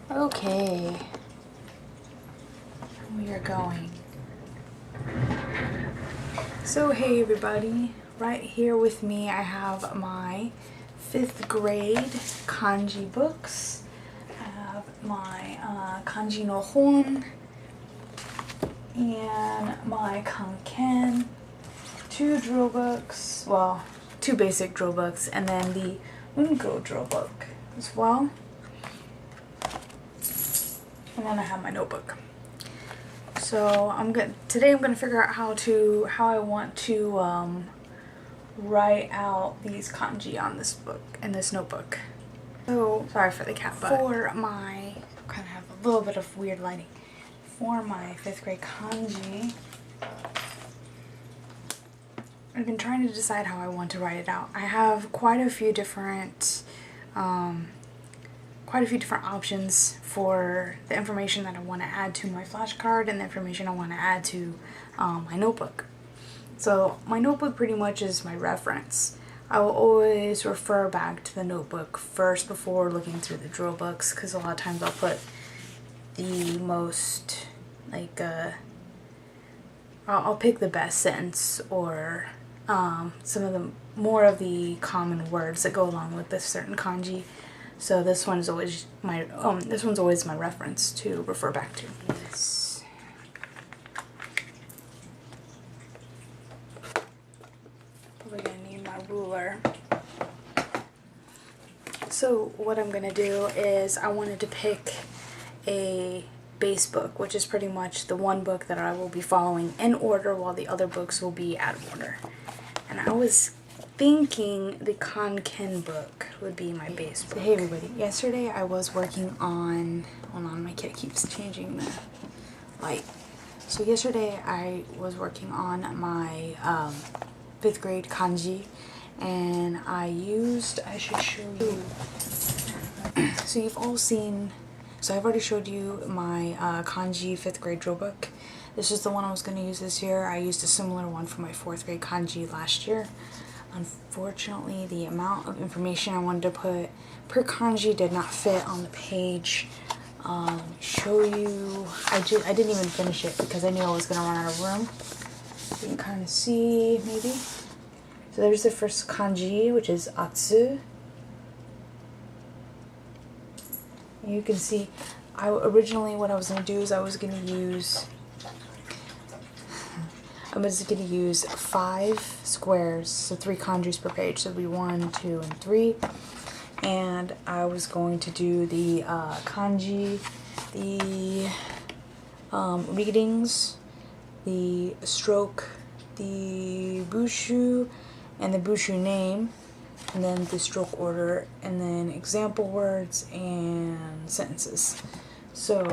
Okay, we are going. So hey everybody, right here with me I have my 5th grade kanji books. I have my kanji no hon and my kanken, 2 drill books, well 2 basic drill books, and then the unko drill book as well. And then I have my notebook. So today I'm gonna figure out how I want to write out these kanji on this book, in this notebook. So sorry for the cat, but for my, kind of have a little bit of weird lighting. For my 5th grade kanji, I've been trying to decide how I want to write it out. I have quite a few different options for the information that I want to add to my flashcard and the information I want to add to my notebook. So my notebook pretty much is my reference. I will always refer back to the notebook first before looking through the drill books, because a lot of times I'll put the most, like, I'll pick the best sentence or some of the more of the common words that go along with this certain kanji. So this one's always my reference to refer back to. Yes. Probably gonna need my ruler. So what I'm gonna do is I wanted to pick a base book, which is pretty much the one book that I will be following in order while the other books will be out of order. And I was thinking the kanken book would be my base book. So hey everybody, yesterday I was working on, hold on, my cat keeps changing the light. So yesterday I was working on my 5th grade kanji, and I should show you. So you've all seen, so I've already showed you my kanji 5th grade drill book. This is the one I was going to use this year. I used a similar one for my 4th grade kanji last year. Unfortunately, the amount of information I wanted to put per kanji did not fit on the page. Show you, I didn't even finish it because I knew I was going to run out of room. You can kind of see, maybe. So there's the first kanji, which is atsu. You can see, originally what I was going to do is I was going to use 5 squares, so 3 kanjis per page, so it'd be 1, 2, and 3. And I was going to do the kanji, the readings, the stroke, the bushu, and the bushu name, and then the stroke order, and then example words and sentences. So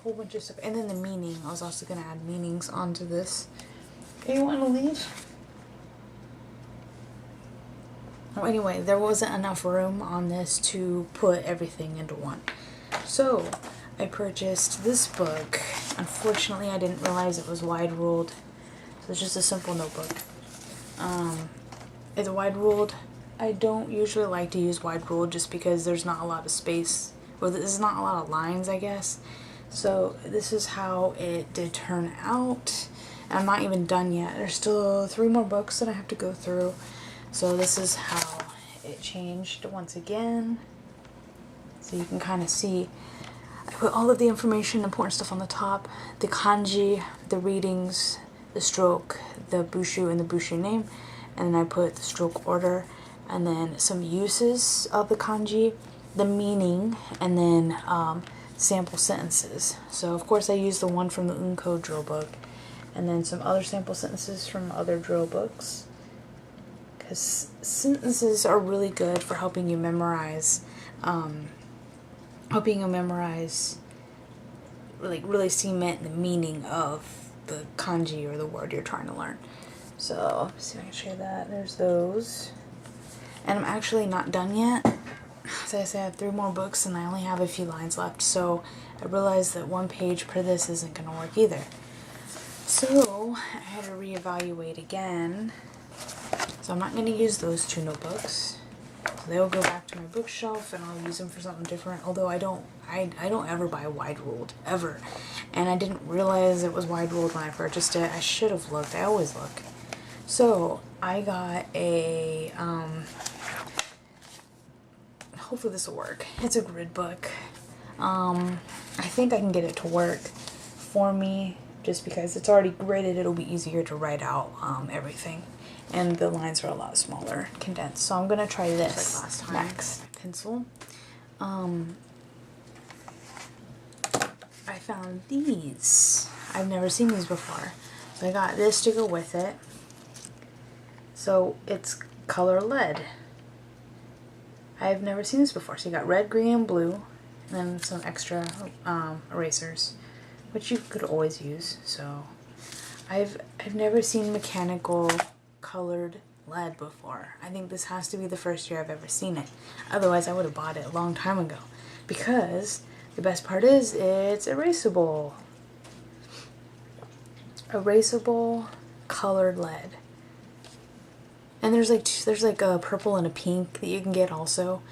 whole bunch of stuff, and then the meaning. I was also going to add meanings onto this. Okay, you want to leave? Oh, anyway, there wasn't enough room on this to put everything into one. So I purchased this book. Unfortunately, I didn't realize it was wide ruled. So it's just a simple notebook. It's wide ruled. I don't usually like to use wide ruled just because there's not a lot of space. Well, there's not a lot of lines, I guess. So this is how it did turn out. And I'm not even done yet. There's still 3 more books that I have to go through. So this is how it changed once again. So you can kind of see, I put all of the information, important stuff on the top. The kanji, the readings, the stroke, the bushu, and the bushu name. And then I put the stroke order, and then some uses of the kanji, the meaning, and then sample sentences. So of course I used the one from the unko drill book, and then some other sample sentences from other drill books, because sentences are really good for helping you memorize, really cement the meaning of the kanji or the word you're trying to learn. So let's see if I can share that. There's those, and I'm actually not done yet. As I said, I have 3 more books and I only have a few lines left, so I realized that 1 page per this isn't going to work either. So I had to reevaluate again. So I'm not going to use those 2 notebooks. So they'll go back to my bookshelf and I'll use them for something different. Although I don't ever buy wide ruled, ever. And I didn't realize it was wide ruled when I purchased it. I should have looked. I always look. So I got a, hopefully this will work. It's a grid book. I think I can get it to work for me just because it's already gridded. It'll be easier to write out everything. And the lines are a lot smaller, condensed. So I'm gonna try this like last time. Max pencil. I found these. I've never seen these before. So I got this to go with it. So it's color lead. I've never seen this before. So you got red, green, and blue, and then some extra erasers, which you could always use. So I've never seen mechanical colored lead before. I think this has to be the first year I've ever seen it. Otherwise I would have bought it a long time ago. Because the best part is it's erasable. Erasable colored lead. And there's like a purple and a pink that you can get also.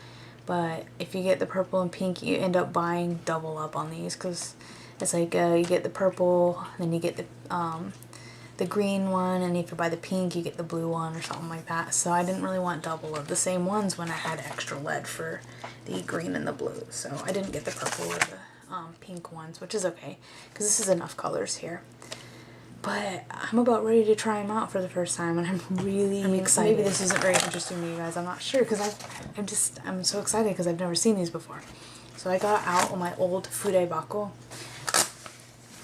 But if you get the purple and pink, you end up buying double up on these because it's like you get the purple, then you get the green one, and if you buy the pink, you get the blue one or something like that. So I didn't really want double of the same ones when I had extra lead for the green and the blue. So I didn't get the purple or the pink ones, which is okay because this is enough colors here. But I'm about ready to try them out for the first time, and I'm really excited. Maybe this isn't very interesting to you guys. I'm not sure because I'm so excited because I've never seen these before. So I got out my old Fudebako,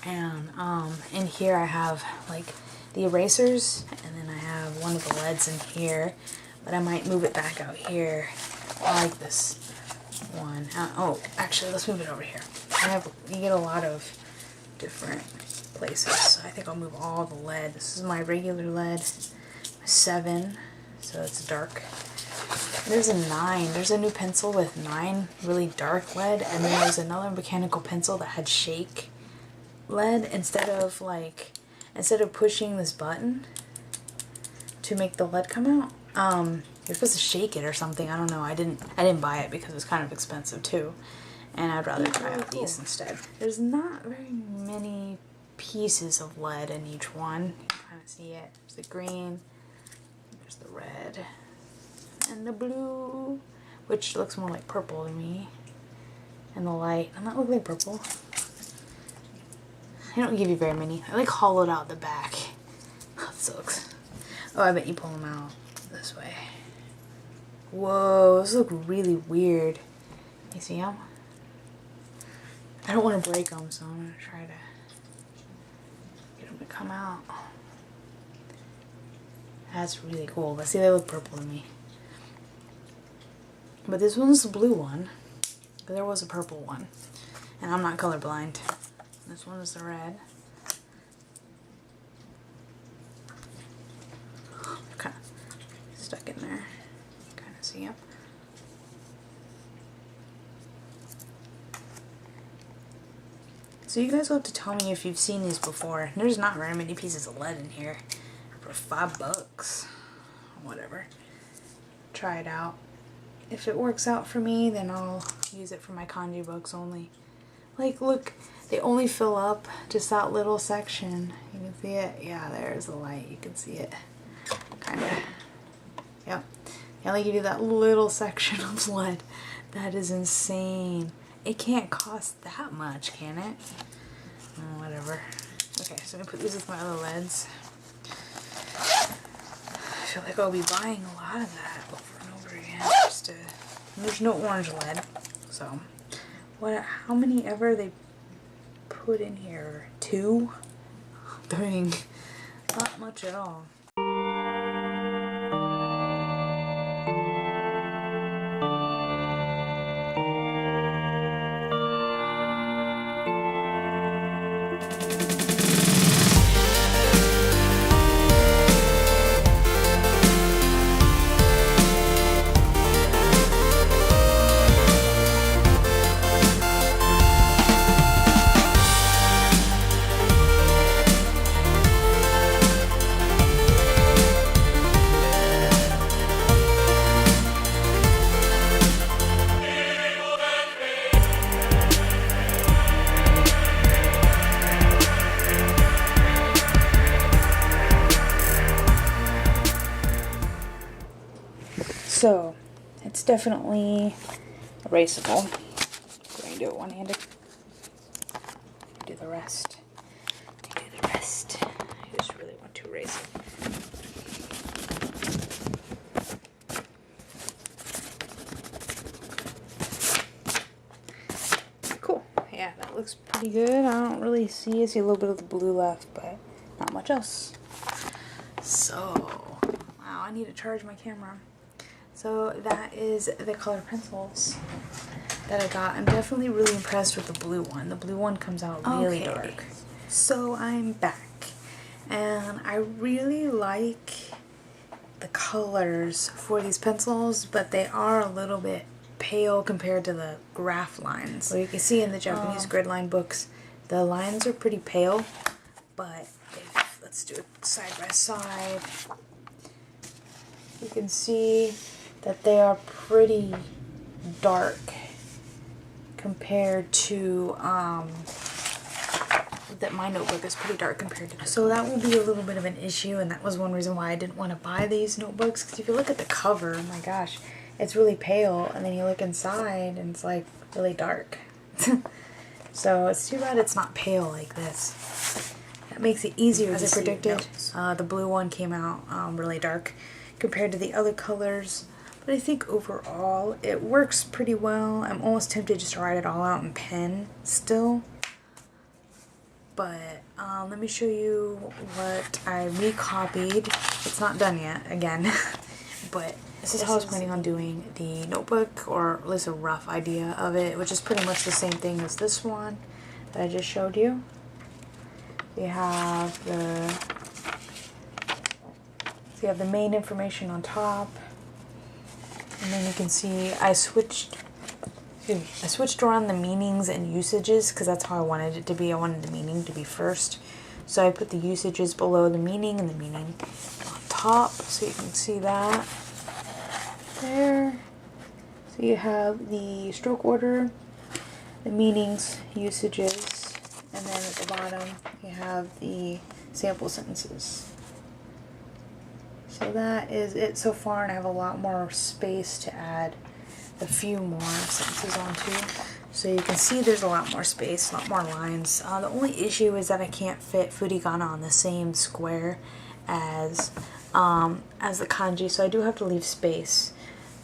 and in here I have like the erasers, and then I have one of the leads in here, but I might move it back out here. I like this one. Oh, actually, let's move it over here. You get a lot of different places, so I think I'll move all the lead. This is my regular lead, 7, so it's dark. There's a 9. There's a new pencil with 9 really dark lead, and then there's another mechanical pencil that had shake lead instead of pushing this button to make the lead come out. You're supposed to shake it or something. I don't know. I didn't buy it because it was kind of expensive too, and I'd rather try out these instead. There's not very many pieces of lead in each one. You can kind of see it. There's the green, there's the red, and the blue, which looks more like purple to me, and the light. I'm not looking like purple. They don't give you very many. I like hollowed out the back. Oh, this looks. Oh, I bet you pull them out this way. Whoa, those look really weird. You see them? I don't want to break them, so I'm gonna try to get them to come out. That's really cool. But see, they look purple to me. But this one's the blue one. There was a purple one, and I'm not colorblind. This one is the red. Kind of stuck in there. Kind of see them. So you guys will have to tell me if you've seen these before. There's not very many pieces of lead in here for $5. Whatever. Try it out. If it works out for me, then I'll use it for my kanji books only. Like, look, they only fill up just that little section. You can see it? Yeah, there's the light. You can see it. Kind of. Yep. They only give you that little section of lead. That is insane. It can't cost that much, can it? Oh, whatever. Okay, so I'm gonna put these with my other leads. I feel like I'll be buying a lot of that over and over again. There's no orange lead, so how many ever they put in here? 2? Dang, not much at all. So, it's definitely erasable. Go and do it one-handed. Do the rest. Do the rest. I just really want to erase it. Cool. Yeah, that looks pretty good. I don't really see a little bit of the blue left, but not much else. So, wow, I need to charge my camera. So that is the color pencils that I got. I'm definitely really impressed with the blue one. The blue one comes out really dark. So I'm back, and I really like the colors for these pencils, but they are a little bit pale compared to the graph lines. So you can see in the Japanese grid line books, the lines are pretty pale, but let's do it side by side. You can see that they are pretty dark compared to, that my notebook is pretty dark compared to. So that will be a little bit of an issue, and that was one reason why I didn't want to buy these notebooks, because if you look at the cover, oh my gosh, it's really pale, and then you look inside and it's like really dark. So it's too bad it's not pale like this. That makes it easier. As I predicted, the blue one came out really dark compared to the other colors. But I think overall it works pretty well. I'm almost tempted just to write it all out in pen still. But let me show you what I recopied. It's not done yet, again. But this is how I was planning on doing the notebook, or at least a rough idea of it, which is pretty much the same thing as this one that I just showed you. We have the main information on top. And then you can see I switched around the meanings and usages, because that's how I wanted it to be. I wanted the meaning to be first. So I put the usages below the meaning and the meaning on top, so you can see that there. So you have the stroke order, the meanings, usages, and then at the bottom you have the sample sentences. So that is it so far, and I have a lot more space to add a few more sentences onto. So you can see there's a lot more space, a lot more lines. The only issue is that I can't fit furigana on the same square as the kanji, so I do have to leave space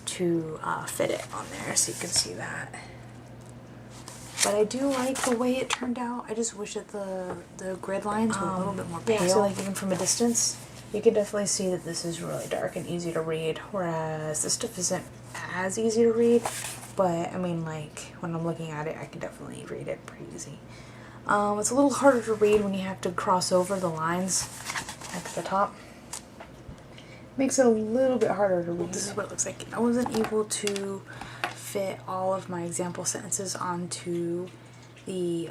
to fit it on there, so you can see that. But I do like the way it turned out. I just wish that the grid lines were a little bit more pale. So like even from a distance, you can definitely see that this is really dark and easy to read, whereas this stuff isn't as easy to read. But I mean, like, when I'm looking at it, I can definitely read it pretty easy. It's a little harder to read when you have to cross over the lines at the top. Makes it a little bit harder to read. This is what it looks like. I wasn't able to fit all of my example sentences onto the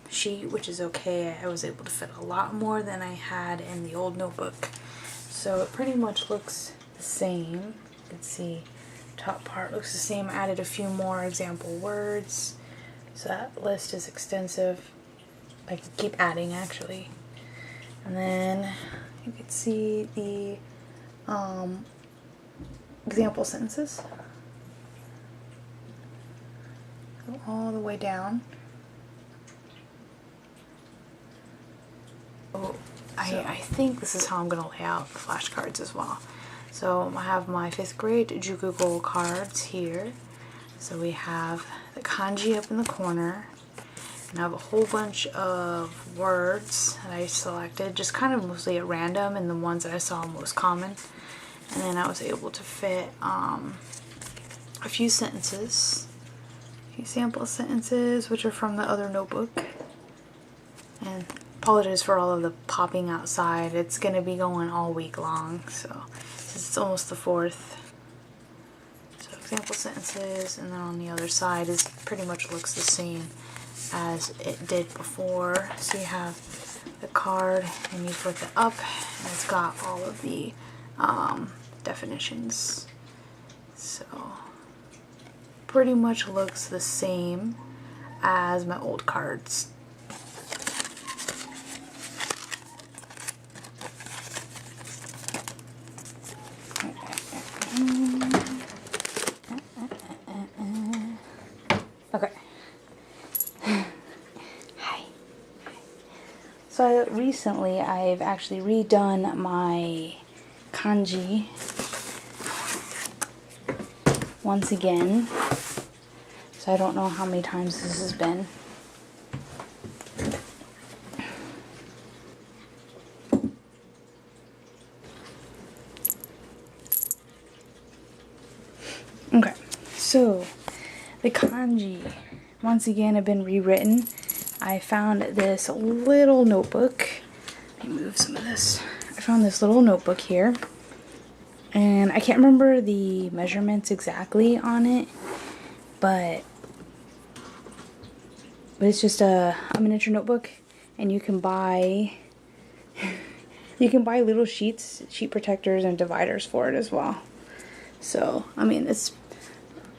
sheet, which is okay. I was able to fit a lot more than I had in the old notebook. So it pretty much looks the same. You can see top part looks the same. I added a few more example words. So that list is extensive. I could keep adding actually. And then you can see the example sentences. Go all the way down. Oh, I think this is how I'm going to lay out the flashcards as well. So I have my 5th grade Jukugo cards here. So we have the kanji up in the corner. And I have a whole bunch of words that I selected, just kind of mostly at random, and the ones that I saw most common. And then I was able to fit a few sentences, a few sample sentences, which are from the other notebook. And apologize for all of the popping outside. It's going to be going all week long, so it's almost the 4th. So example sentences, and then on the other side is pretty much looks the same as it did before. So you have the card and you flip it up and it's got all of the definitions. So pretty much looks the same as my old cards. So recently I've actually redone my kanji once again. So I don't know how many times this has been. Okay, so the kanji once again have been rewritten. I found this little notebook. Let me move some of this. I found this little notebook here, and I can't remember the measurements exactly on it, but it's just a miniature notebook, and you can buy little sheet protectors and dividers for it as well. So I mean, it's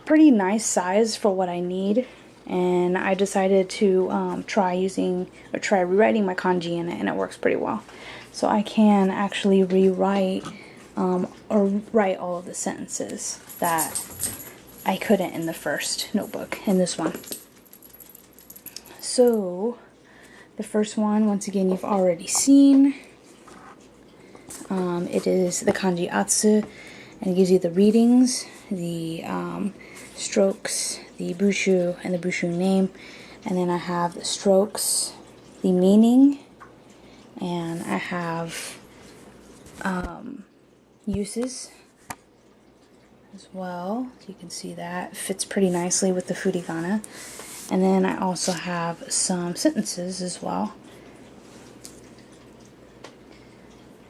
pretty nice size for what I need, and I decided to try rewriting my kanji in it, and it works pretty well. So I can actually rewrite or write all of the sentences that I couldn't in the first notebook in this one. So the first one, once again, you've already seen. It is the kanji atsu, and it gives you the readings, the strokes, the bushu, and the bushu name. And then I have the strokes, the meaning, and I have uses as well. You can see that fits pretty nicely with the furigana. And then I also have some sentences as well.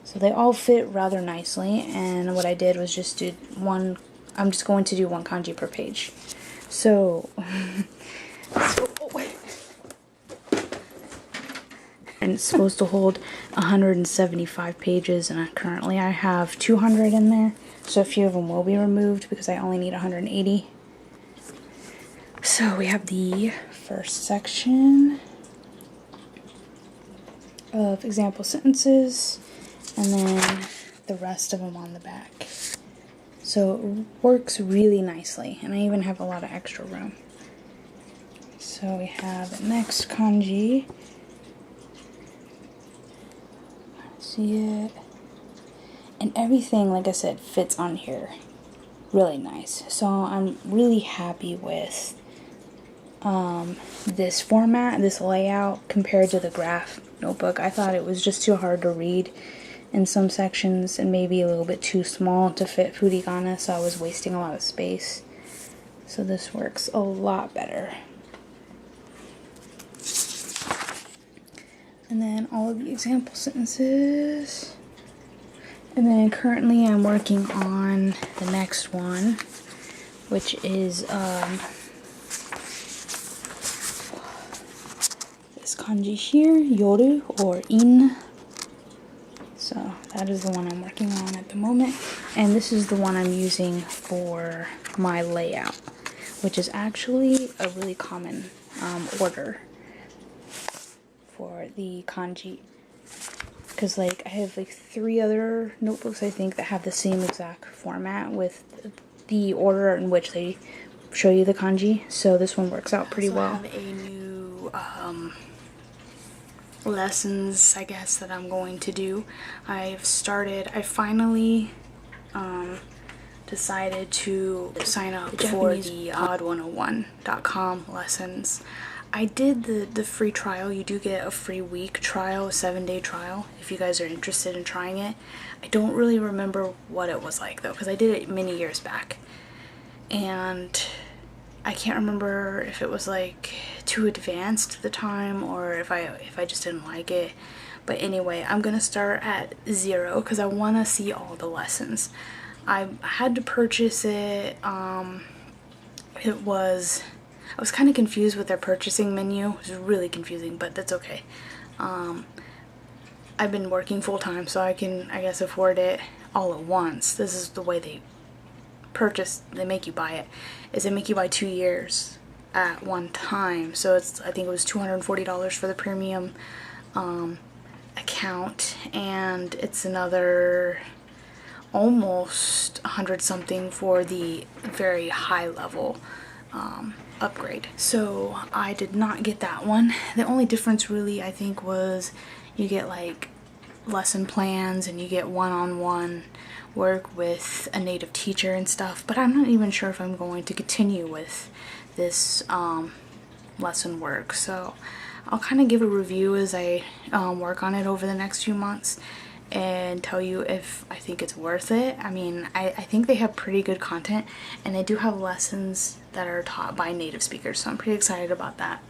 So they all fit rather nicely, and what I did was just do one. I'm just going to do one kanji per page. So, and it's supposed to hold 175 pages, and currently I have 200 in there. So a few of them will be removed because I only need 180. So we have the first section of example sentences, and then the rest of them on the back. So it works really nicely, and I even have a lot of extra room. So we have the next kanji. See it? And everything, like I said, fits on here really nice. So I'm really happy with this format, this layout, compared to the graph notebook. I thought it was just too hard to read in some sections, and maybe a little bit too small to fit furigana, so I was wasting a lot of space. So this works a lot better. And then all of the example sentences. And then currently I'm working on the next one, which is this kanji here, yoru, or in. So that is the one I'm working on at the moment, and this is the one I'm using for my layout, which is actually a really common order for the kanji, because like I have like 3 other notebooks I think that have the same exact format with the order in which they show you the kanji, so this one works out pretty well. I have a new lessons, I guess, that I'm going to do. I finally decided to sign up for the pod101.com lessons. I did the free trial. You do get a free week trial, a 7-day trial, if you guys are interested in trying it. I don't really remember what it was like though, because I did it many years back, and I can't remember if it was like too advanced at the time or if I just didn't like it. But anyway, I'm gonna start at 0 because I want to see all the lessons. I had to purchase it. I was kind of confused with their purchasing menu. It was really confusing, but that's okay. I've been working full time, so I can, I guess, afford it all at once. This is the way they make you buy it, is they make you buy 2 years at one time. So it's, I think it was $240 for the premium account, and it's another almost 100 something for the very high level upgrade. So I did not get that one. The only difference really, I think, was you get like lesson plans and you get one-on-one work with a native teacher and stuff, but I'm not even sure if I'm going to continue with this lesson work. So I'll kind of give a review as I work on it over the next few months and tell you if I think it's worth it. I mean, I think they have pretty good content, and they do have lessons that are taught by native speakers, so I'm pretty excited about that.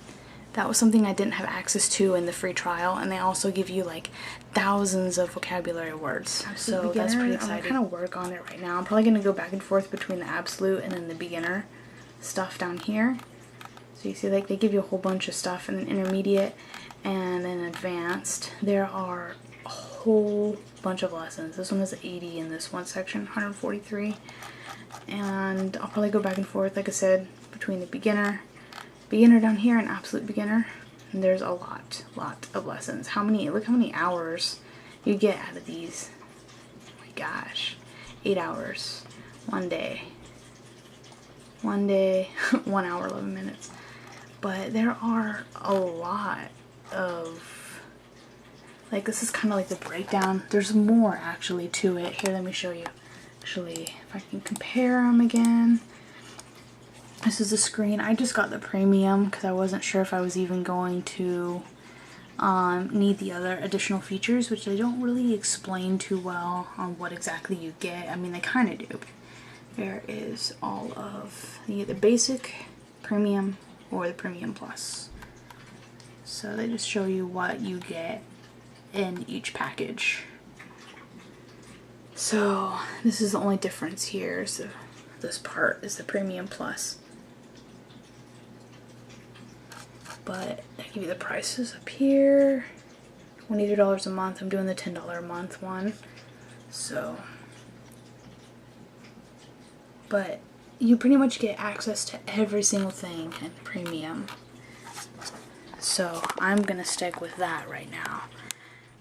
That was something I didn't have access to in the free trial, and they also give you like thousands of vocabulary words, so that's pretty exciting. I'm kind of work on it right now. I'm probably going to go back and forth between the absolute and then the beginner stuff down here. So you see, like, they give you a whole bunch of stuff, and then intermediate and then advanced. There are a whole bunch of lessons. This one is 80 in this one section, 143. And I'll probably go back and forth, like I said, between the beginner down here and absolute beginner. And there's a lot of lessons. Look how many hours you get out of these. Oh my gosh. 8 hours. One day. 1 hour, 11 minutes. But there are a lot of, like, this is kind of like the breakdown. There's more actually to it. Here, let me show you. Actually, if I can compare them again. This is the screen. I just got the premium because I wasn't sure if I was even going to need the other additional features, which they don't really explain too well on what exactly you get. I mean, they kind of do. There is all of the basic, premium, or the premium plus. So they just show you what you get in each package. So this is the only difference here. So this part is the premium plus. But I give you the prices up here. $22 a month. I'm doing the $10 a month one. So, but you pretty much get access to every single thing in premium. So I'm gonna stick with that right now.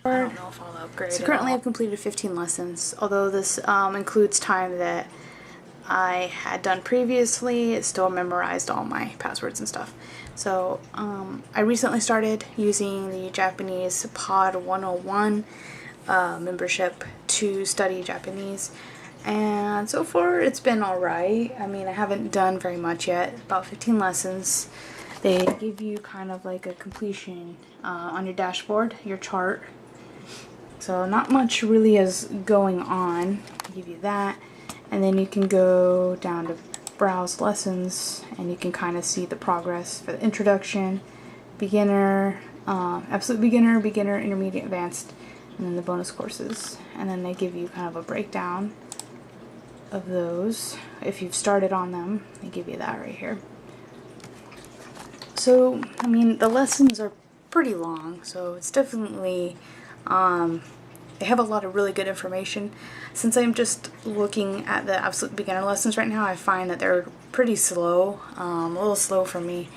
I don't know if I'll upgrade. So currently I've completed 15 lessons, although this includes time that I had done previously. It still memorized all my passwords and stuff. So I recently started using the Japanese Pod 101 membership to study Japanese, and so far it's been alright. I mean, I haven't done very much yet, about 15 lessons. They give you kind of like a completion on your dashboard, your chart. So not much really is going on. They give you that, and then you can go down to browse lessons, and you can kind of see the progress for the introduction, beginner, absolute beginner, beginner, intermediate, advanced, and then the bonus courses. And then they give you kind of a breakdown of those. If you've started on them, they give you that right here. So, I mean, the lessons are pretty long, so it's definitely, they have a lot of really good information. Since I'm just looking at the absolute beginner lessons right now, I find that they're pretty slow, a little slow for me,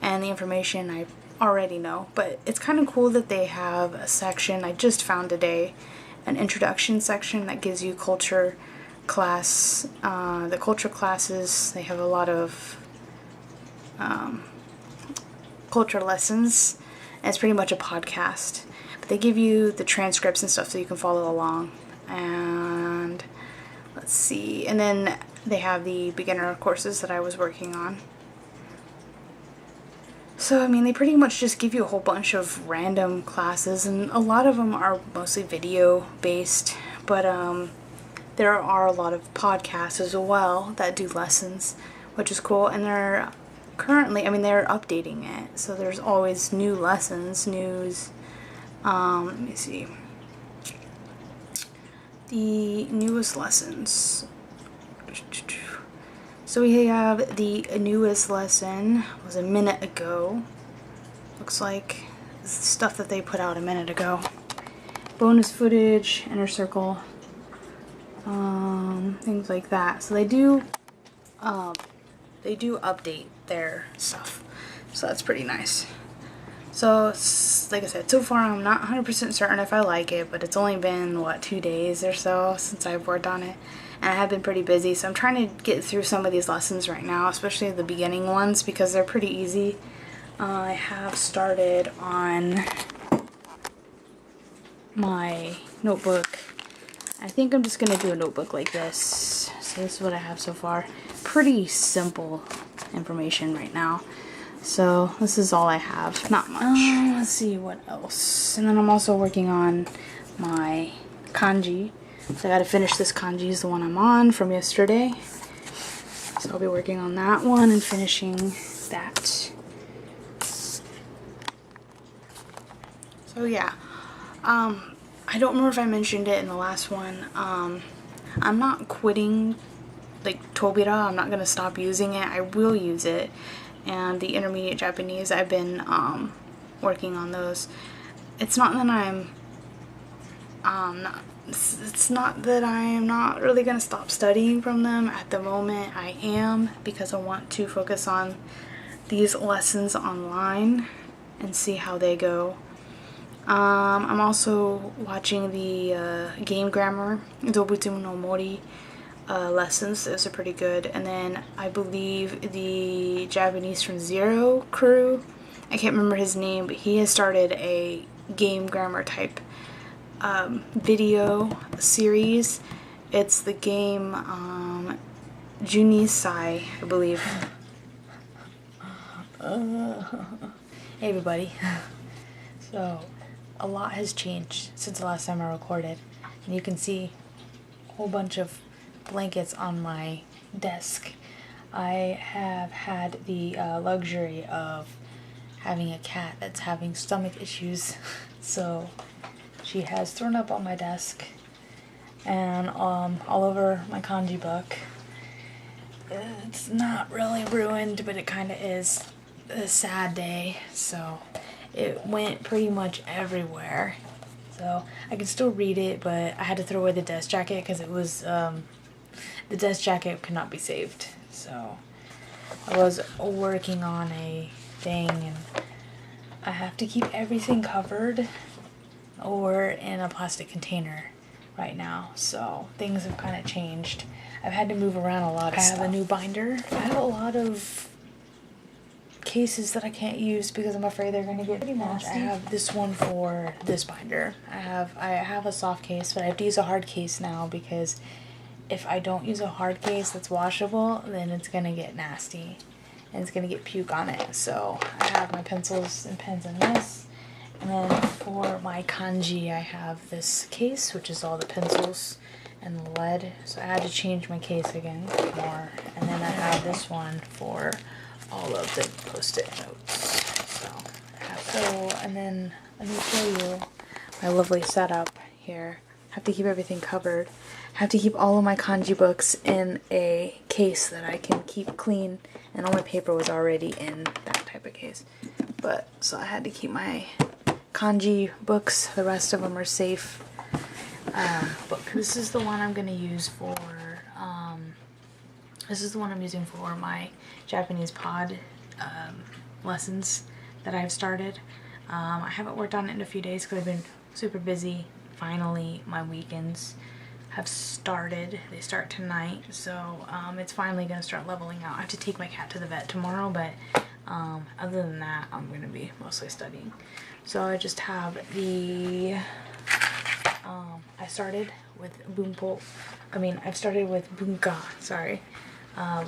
and the information I already know. But it's kind of cool that they have a section I just found today, an introduction section that gives you culture class, the culture classes. They have a lot of culture lessons, and it's pretty much a podcast. But they give you the transcripts and stuff so you can follow along. And let's see, and then they have the beginner courses that I was working on. So I mean, they pretty much just give you a whole bunch of random classes, and a lot of them are mostly video based, but there are a lot of podcasts as well that do lessons, which is cool. And they're currently, I mean, they're updating it, so there's always new lessons, news. Let me see. The newest lessons. So we have the newest lesson was a minute ago. Looks like this is stuff that they put out a minute ago. Bonus footage, inner circle, things like that. So they do update their stuff. So that's pretty nice. So, like I said, so far I'm not 100% certain if I like it, but it's only been, what, 2 days or so since I've worked on it. And I have been pretty busy, so I'm trying to get through some of these lessons right now, especially the beginning ones, because they're pretty easy. I have started on my notebook. I think I'm just gonna do a notebook like this. So this is what I have so far. Pretty simple information right now. So this is all I have. Not much. Let's see what else. And then I'm also working on my kanji. So I gotta finish this kanji, is the one I'm on from yesterday. So I'll be working on that one and finishing that. So yeah. I don't remember if I mentioned it in the last one. I'm not quitting like Tobira. I'm not gonna stop using it. I will use it. And the intermediate Japanese, I've been working on those. It's not that it's not that I'm not really gonna stop studying from them. At the moment I am, because I want to focus on these lessons online and see how they go. I'm also watching the game grammar, Dobutsumu no Mori lessons. Those are pretty good. And then I believe the Japanese from Zero crew, I can't remember his name, but he has started a game grammar type video series. It's the game Junisai, I believe. Hey everybody. So a lot has changed since the last time I recorded, and you can see a whole bunch of blankets on my desk. I have had the luxury of having a cat that's having stomach issues, so she has thrown up on my desk and all over my kanji book. It's not really ruined, but it kind of is a sad day, so it went pretty much everywhere. So I can still read it, but I had to throw away the desk jacket because it was the desk jacket could not be saved. So I was working on a thing, and I have to keep everything covered or in a plastic container right now. So things have kind of changed. I've had to move around a lot of stuff. I have a new binder. I have a lot of cases that I can't use because I'm afraid they're gonna get pretty nasty. I have this one for this binder. I have a soft case, but I have to use a hard case now because if I don't use a hard case that's washable, then it's gonna get nasty and it's gonna get puke on it. So I have my pencils and pens in this, and then for my kanji I have this case, which is all the pencils and the lead. So I had to change my case again more, and then I have this one for all of the post-it notes. So I have that. And then let me show you my lovely setup here. I have to keep everything covered. I have to keep all of my kanji books in a case that I can keep clean, and all my paper was already in that type of case. But so I had to keep my kanji books. The rest of them are safe. But this is the one I'm gonna use for. This is the one I'm using for my Japanese pod lessons that I've started. I haven't worked on it in a few days because I've been super busy. Finally, my weekends have started. They start tonight, so it's finally going to start leveling out. I have to take my cat to the vet tomorrow, but other than that, I'm going to be mostly studying. So I just have the... I started with I've started with bunka, sorry.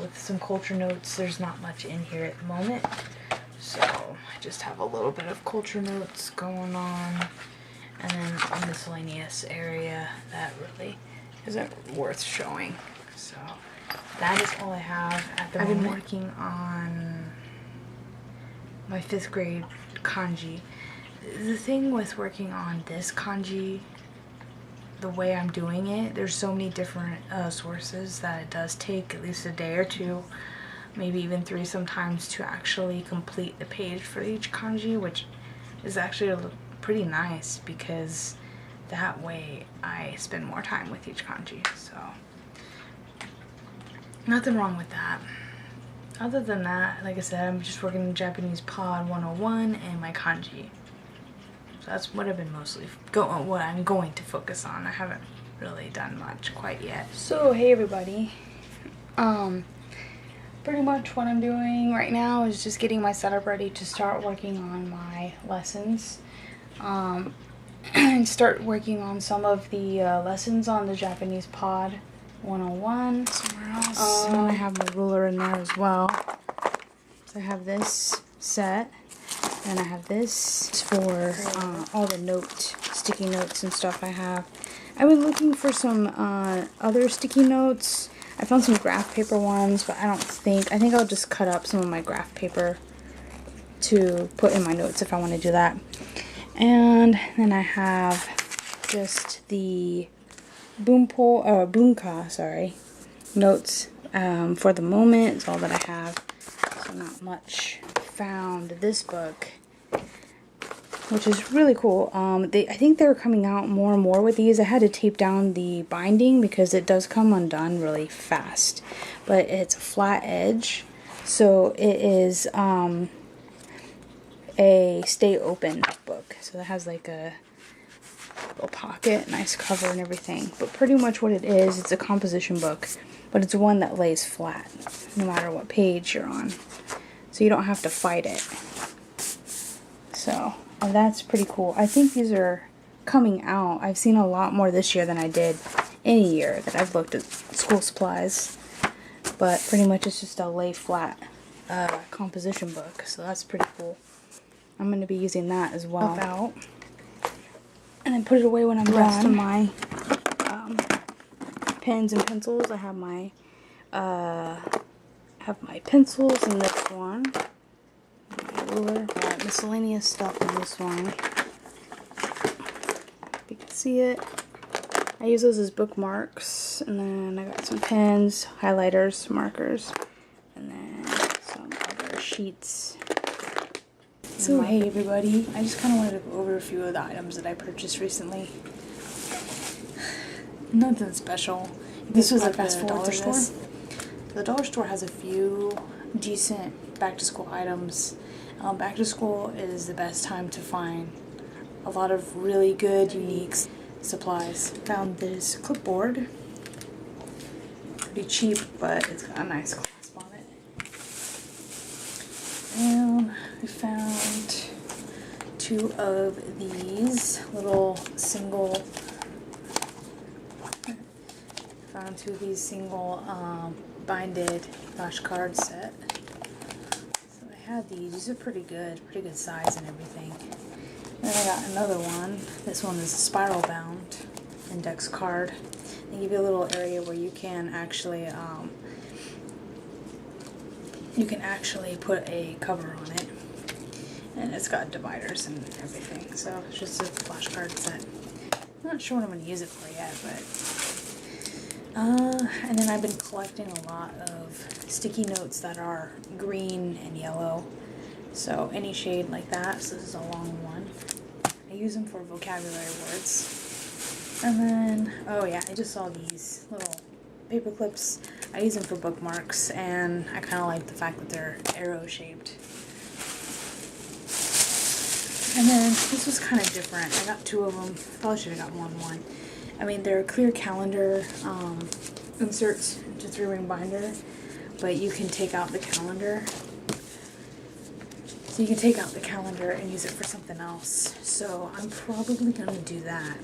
With some culture notes. There's not much in here at the moment, so I just have a little bit of culture notes going on, and then a miscellaneous area that really isn't worth showing. So that is all I have at the moment. I've been working on my 5th grade kanji. The thing with working on this kanji, the way I'm doing it, there's so many different sources that it does take at least a day or two, maybe even 3 sometimes, to actually complete the page for each kanji, which is actually pretty nice because that way I spend more time with each kanji. So nothing wrong with that. Other than that, like I said, I'm just working in Japanese Pod 101 and my kanji. So that's what I've been mostly what I'm going to focus on. I haven't really done much quite yet. So hey everybody, pretty much what I'm doing right now is just getting my setup ready to start working on my lessons. and start working on some of the lessons on the Japanese Pod 101 somewhere else. And I have my ruler in there as well. So I have this set, and I have this for all the sticky notes and stuff I have. I've been looking for some other sticky notes. I found some graph paper ones, but I think I'll just cut up some of my graph paper to put in my notes if I want to do that. And then I have just the bunka notes for the moment. It's all that I have. So not much. Found this book, which is really cool. I think they're coming out more and more with these. I had to tape down the binding because it does come undone really fast. But it's a flat edge, so it is a stay open book. So it has like a little pocket, nice cover and everything. But pretty much what it is, it's a composition book, but it's one that lays flat no matter what page you're on. So you don't have to fight it. So that's pretty cool. I think these are coming out. I've seen a lot more this year than I did any year that I've looked at school supplies. But pretty much it's just a lay flat composition book. So that's pretty cool. I'm going to be using that as well. Out. And then put it away when I'm done. The rest of my pens and pencils. I have my pencils in this one. My ruler. Got miscellaneous stuff in this one. If you can see it. I use those as bookmarks. And then I got some pens, highlighters, markers, and then some other sheets. So hey everybody, I just kind of wanted to go over a few of the items that I purchased recently. Nothing special. This was at the dollar store. The dollar store has a few decent back to school items. Back to school is the best time to find a lot of really good, unique supplies. Found this clipboard. Pretty cheap, but it's got a nice clasp on it. And I found two of these little single binded flashcard set. So I had these. These are pretty good size and everything. And I got another one. This one is a spiral bound index card. They give you a little area where you can actually put a cover on it. And it's got dividers and everything. So it's just a flashcard set. I'm not sure what I'm going to use it for yet, but and then I've been collecting a lot of sticky notes that are green and yellow. So any shade like that. So this is a long one. I use them for vocabulary words. And then, oh yeah, I just saw these little paper clips. I use them for bookmarks, and I kind of like the fact that they're arrow shaped. And then this was kind of different. I got two of them. Probably should have got more than one. I mean, they're clear calendar inserts into 3-ring binder, but you can take out the calendar. So you can take out the calendar and use it for something else. So I'm probably going to do that.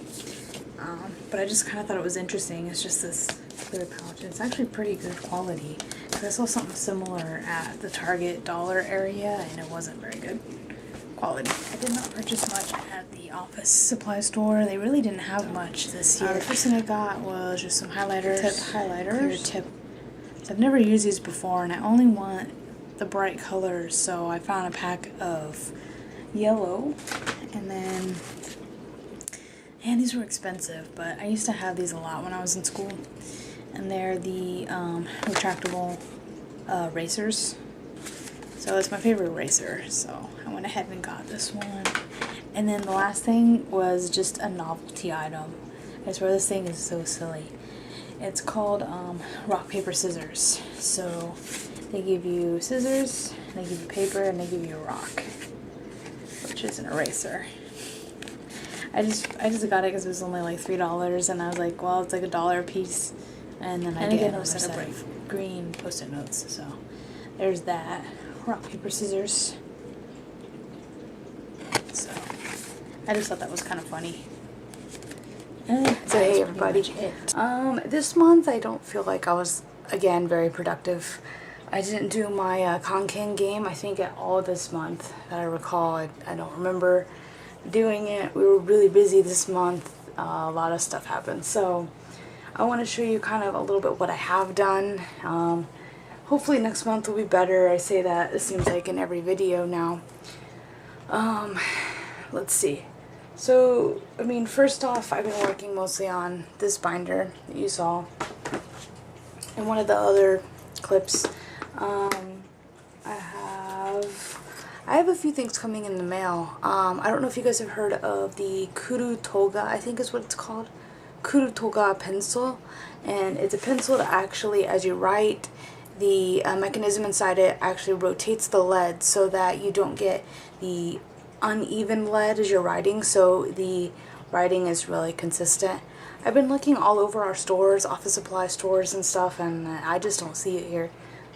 But I just kind of thought it was interesting. It's just this clear pouch. It's actually pretty good quality. I saw something similar at the Target dollar area, and it wasn't very good quality. I did not purchase much at the office supply store. They really didn't have much this year. The first thing I got was just some highlighters. Clear tip. So I've never used these before, and I only want the bright colors, so I found a pack of yellow, and then, and these were expensive, but I used to have these a lot when I was in school, and they're the retractable erasers. So it's my favorite eraser, so I went ahead and got this one. And then the last thing was just a novelty item. I swear this thing is so silly. It's called rock, paper, scissors. So they give you scissors, they give you paper, and they give you a rock, which is an eraser. I just got it because it was only like $3, and I was like, well, it's like $1 a piece, and then I get another set of green Post-it notes. So there's that. Rock, paper, scissors. So I just thought that was kind of funny. So hey everybody. This month I don't feel like I was, again, very productive. I didn't do my Kanken game, I think, at all this month that I recall. I don't remember doing it. We were really busy this month. A lot of stuff happened. So I want to show you kind of a little bit what I have done. Hopefully next month will be better. I say that, it seems like, in every video now. Let's see. So, I mean, first off, I've been working mostly on this binder that you saw in one of the other clips. I have a few things coming in the mail. I don't know if you guys have heard of the Kuru Toga, I think is what it's called. Kuru Toga pencil. And it's a pencil that actually, as you write, the mechanism inside it actually rotates the lead so that you don't get the uneven lead as you're writing, so the writing is really consistent. I've been looking all over our stores, office supply stores and stuff, and I just don't see it here.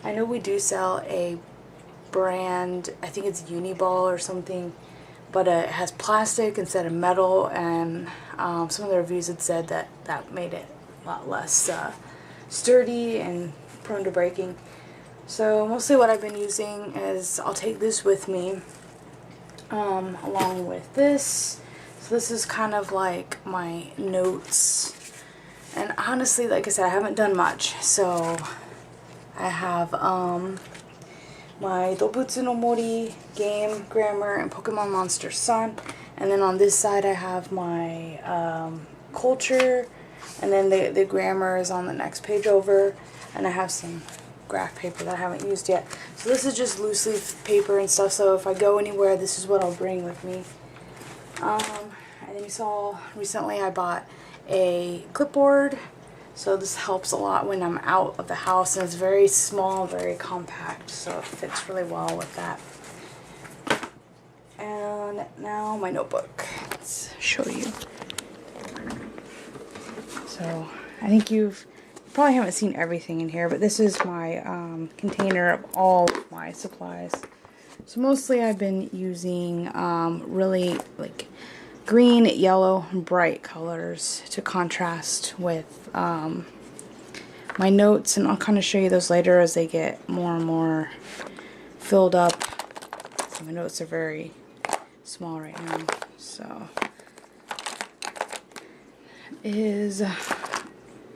I know we do sell a brand, I think it's Uniball or something, but it has plastic instead of metal, and some of the reviews had said that that made it a lot less sturdy and prone to breaking. So mostly what I've been using is, I'll take this with me along with this. So this is kind of like my notes, and honestly, like I said, I haven't done much. So I have my Dobutsu no Mori game, grammar, and Pokemon Monster Sun, and then on this side I have my culture, and then the grammar is on the next page over, and I have some graph paper that I haven't used yet. So this is just loose leaf paper and stuff, so if I go anywhere, this is what I'll bring with me. And then you saw recently I bought a clipboard, so this helps a lot when I'm out of the house, and it's very small, very compact, so it fits really well with that. And now my notebook. Let's show you. So I think you probably haven't seen everything in here, but this is my container of all of my supplies. So mostly I've been using really like green, yellow, and bright colors to contrast with my notes, and I'll kind of show you those later as they get more and more filled up. So my notes are very small right now. So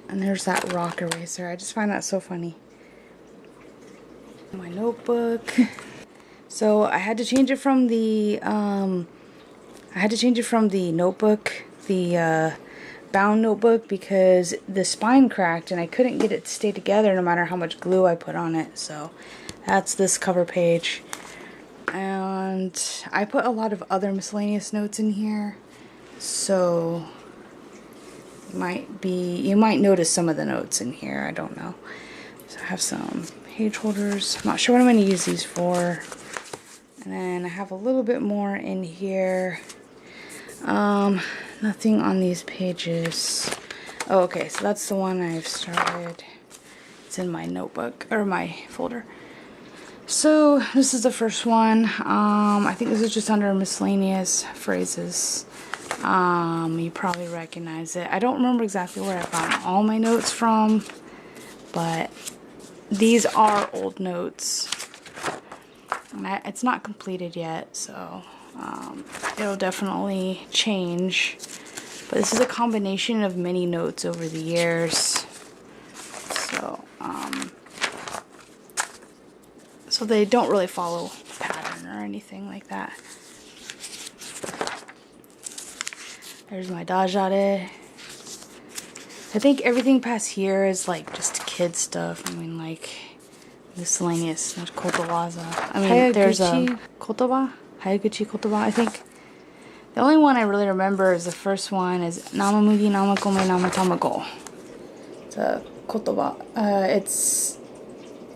and there's that rock eraser. I just find that so funny. My notebook. So I had to change it from the notebook, the bound notebook, because the spine cracked and I couldn't get it to stay together no matter how much glue I put on it. So that's this cover page. And I put a lot of other miscellaneous notes in here. So you might notice some of the notes in here, I don't know. So I have some page holders. I'm not sure what I'm going to use these for. And then I have a little bit more in here. Nothing on these pages. Oh, okay, so that's the one I've started. It's in my notebook, or my folder. So this is the first one. I think this is just under miscellaneous phrases. You probably recognize it. I don't remember exactly where I got all my notes from, but these are old notes. It's not completed yet, so it'll definitely change. But this is a combination of many notes over the years. So they don't really follow a pattern or anything like that. There's my dajare. I think everything past here is like just kid stuff. I mean, like miscellaneous. There's kotowaza. I mean, there's a kotoba, hayaguchi kotoba. I think the only one I really remember is the first one is namamugi, namakome, namatamago. It's a kotoba. It's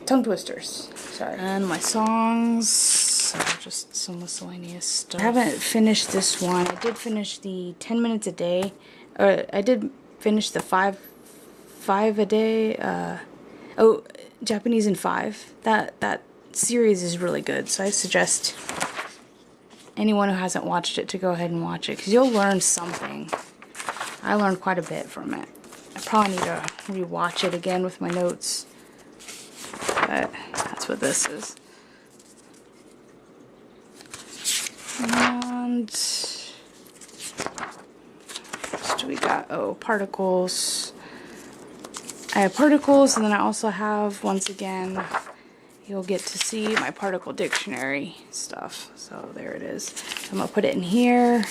tongue twisters. Sorry. And my songs. So just some miscellaneous stuff. I haven't finished this one. I did finish the 10 minutes a day. Or I did finish the five a day. Japanese in 5. That series is really good. So I suggest anyone who hasn't watched it to go ahead and watch it, because you'll learn something. I learned quite a bit from it. I probably need to rewatch it again with my notes. But that's what this is. And what do we got? Oh, particles. I have particles, and then I also have, once again, you'll get to see my particle dictionary stuff. So there it is. So I'm going to put it in here.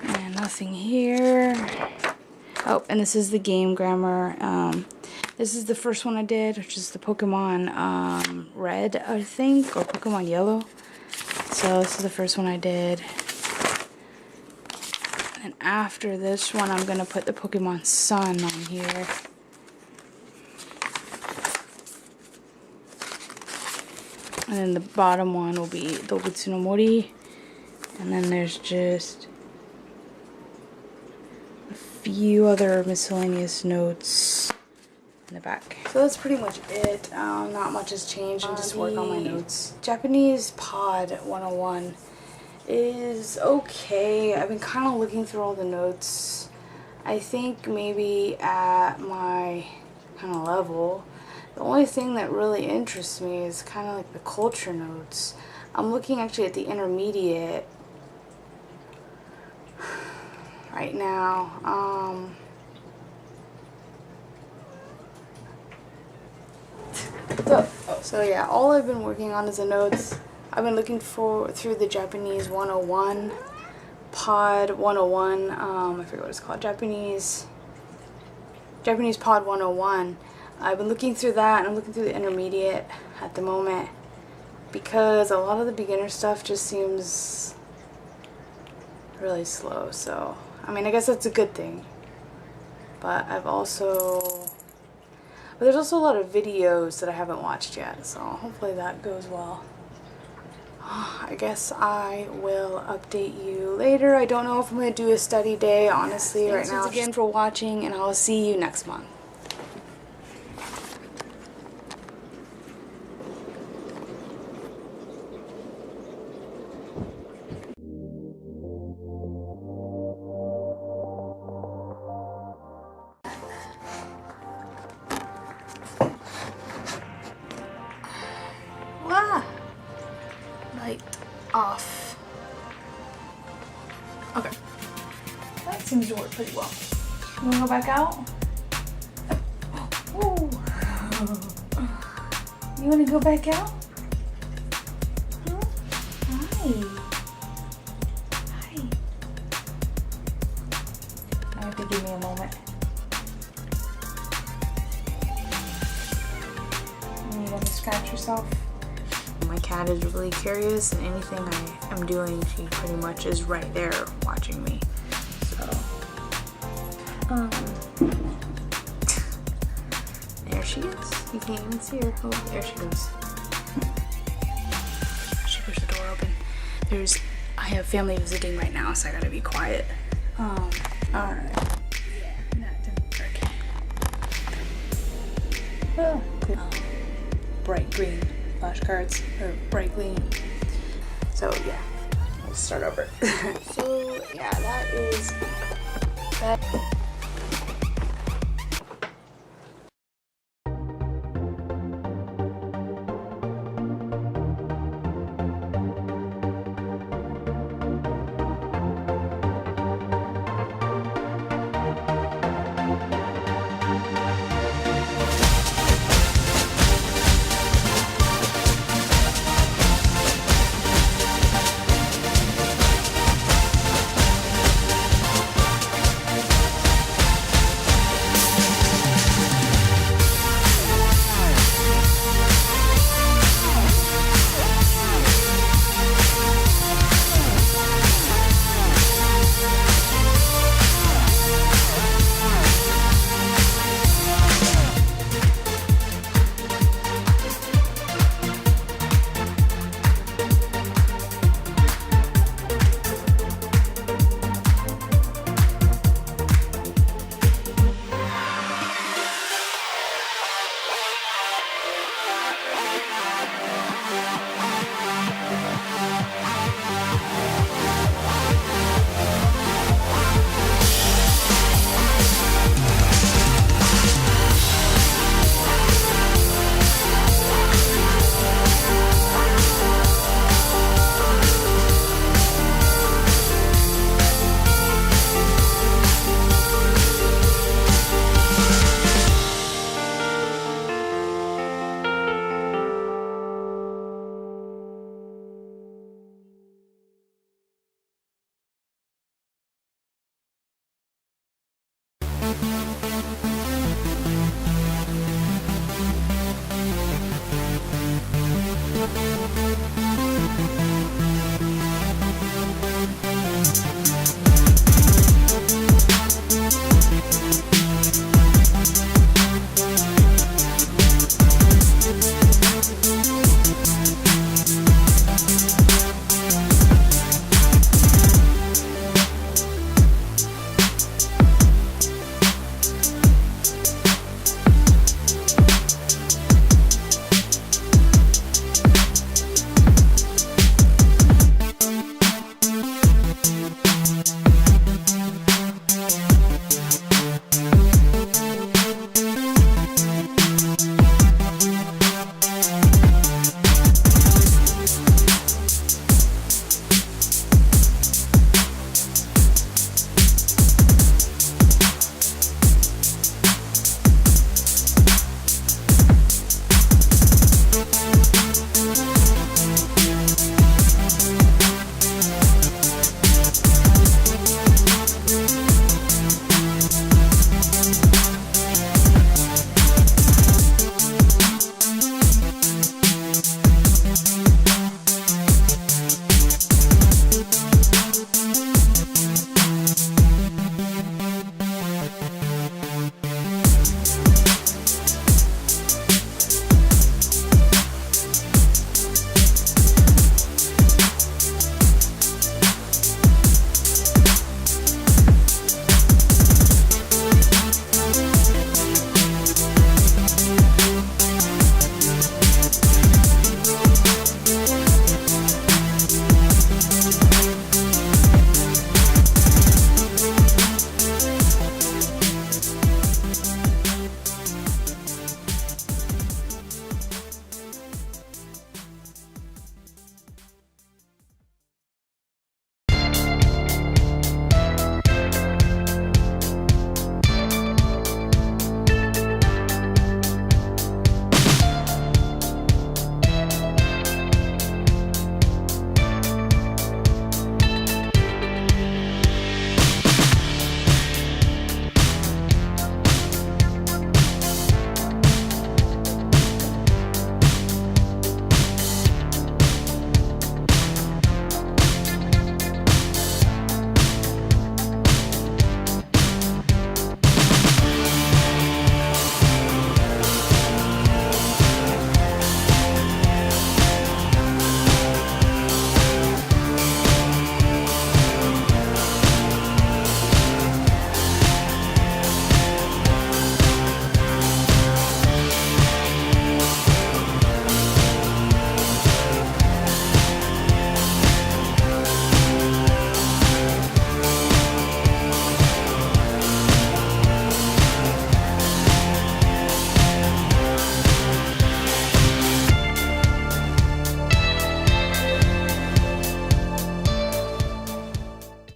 And nothing here. Oh, and this is the game grammar. This is the first one I did, which is the Pokemon Red, I think, or Pokemon Yellow. So this is the first one I did. And after this one, I'm going to put the Pokemon Sun on here. And then the bottom one will be Dobutsu no Mori. And then there's just a few other miscellaneous notes in the back. So that's pretty much it. Not much has changed. I'm just working on my notes. Japanese Pod 101 is okay. I've been kind of looking through all the notes. I think maybe at my kind of level, the only thing that really interests me is kind of like the culture notes. I'm looking actually at the intermediate right now. So yeah, all I've been working on is the notes. I've been looking through the Japanese 101, Pod 101, I forget what it's called, Japanese Pod 101. I've been looking through that, and I'm looking through the intermediate at the moment, because a lot of the beginner stuff just seems really slow. So, I mean, I guess that's a good thing. But there's also a lot of videos that I haven't watched yet, so hopefully that goes well. I guess I will update you later. I don't know if I'm going to do a study day, honestly, right now. Thanks again for watching, and I'll see you next month. Light off. Okay. That seems to work pretty well. You wanna go back out? Ooh. You wanna go back out? Huh? Hi. Hi. I have to give me a moment. You want to scratch yourself? My cat is really curious, and anything I am doing, she pretty much is right there watching me. So, there she is. You can't even see her. Oh, there she goes. She pushed the door open. I have family visiting right now, so I gotta be quiet. Alright. Yeah, that didn't work. Oh, good. Bright green flashcards, or bright green. So yeah, let's start over. So yeah, that is that.